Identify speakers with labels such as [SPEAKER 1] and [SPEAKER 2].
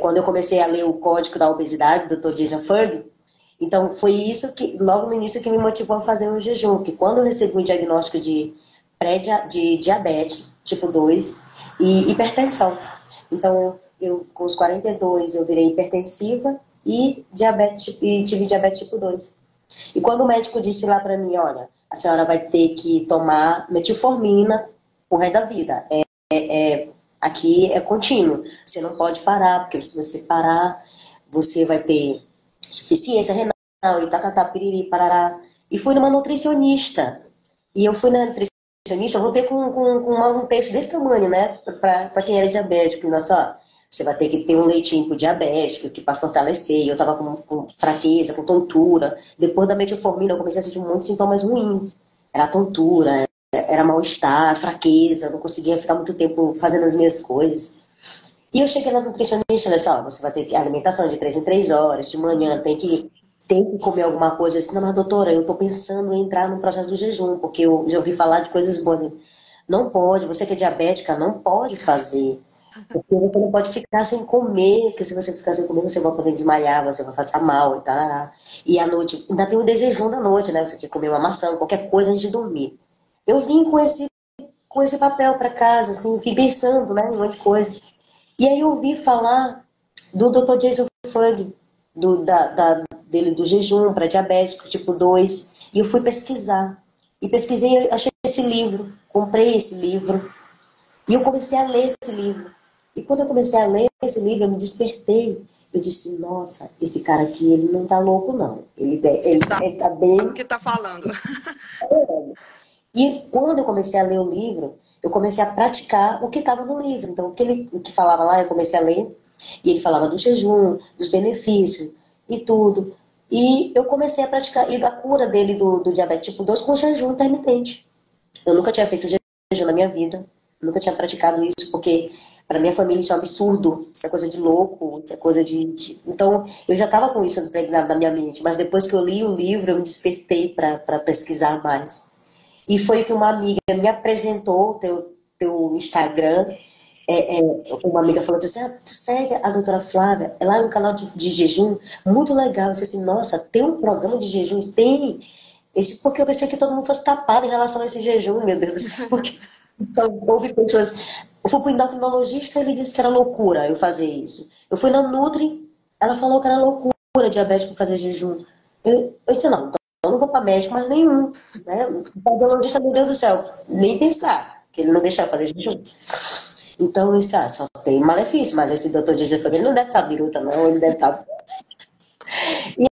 [SPEAKER 1] Quando eu comecei a ler o Código da Obesidade, do Dr. Jason Fung, então foi isso que, logo no início, que me motivou a fazer um jejum, que quando eu recebi um diagnóstico de de diabetes, tipo 2 e hipertensão. Então, com os 42, eu virei hipertensiva e, e tive diabetes tipo 2. E quando o médico disse lá para mim, olha, a senhora vai ter que tomar metformina o resto da vida. Aqui é contínuo. Você não pode parar, porque se você parar, você vai ter insuficiência renal e tatatá, piriri, parará. E fui numa nutricionista. E eu fui na nutricionista, eu voltei com um texto desse tamanho, né? Para quem era diabético. Nossa, ó, você vai ter que ter um leitinho pro diabético, que para fortalecer. Eu tava com fraqueza, com tontura. Depois da metformina, eu comecei a sentir um monte de sintomas ruins. Era tontura, era mal-estar, fraqueza, não conseguia ficar muito tempo fazendo as minhas coisas. E eu cheguei lá no nutricionista, olha só, você vai ter que alimentação de 3 em 3 horas, de manhã tem que comer alguma coisa assim. Não, mas doutora, eu tô pensando em entrar no processo do jejum, porque eu já ouvi falar de coisas boas. Não pode, você que é diabética, não pode fazer. Porque você não pode ficar sem comer, porque se você ficar sem comer, você vai poder desmaiar, você vai passar mal e tal. E à noite, ainda tem o desejão da noite, né? Você quer comer uma maçã, qualquer coisa antes de dormir. Eu vim com esse papel para casa, assim, fui pensando, né, em um monte de coisa. E aí eu ouvi falar do Dr. Jason Fung, dele do jejum para diabético tipo 2, e eu fui pesquisar. E pesquisei, achei esse livro, comprei esse livro, e eu comecei a ler esse livro. E quando eu comecei a ler esse livro, eu me despertei. Eu disse, nossa, esse cara aqui, ele não tá louco, não. Ele tá
[SPEAKER 2] Sabe o
[SPEAKER 1] bem.
[SPEAKER 2] que está falando.
[SPEAKER 1] E quando eu comecei a ler o livro, eu comecei a praticar o que estava no livro. Então, o que falava lá, eu comecei a ler. E ele falava do jejum, dos benefícios e tudo. E eu comecei a praticar. E a cura dele do diabetes tipo 2 com jejum intermitente. Eu nunca tinha feito jejum na minha vida. Nunca tinha praticado isso, porque para minha família isso é um absurdo. Isso é coisa de louco, isso é coisa Então, eu já estava com isso impregnado na minha mente. Mas depois que eu li o livro, eu me despertei para pesquisar mais. E foi que uma amiga me apresentou teu Instagram. Uma amiga falou assim: tu segue a doutora Flávia? Ela é um canal de jejum muito legal. Eu disse assim: nossa, tem um programa de jejuns? Tem. Porque eu pensei que todo mundo fosse tapado em relação a esse jejum, meu Deus. Porque, então, houve pessoas. Eu fui para o endocrinologista, ele disse que era loucura eu fazer isso. Eu fui na Nutri, ela falou que era loucura diabético fazer jejum. Eu disse: não, eu não vou para médico mais nenhum. Né? O cardiologista, meu Deus do céu, nem pensar, que ele não deixava fazer jejum. Então, eu disse: só tem malefício, mas esse doutor dizia que ele não deve estar biruta, não, ele deve estar.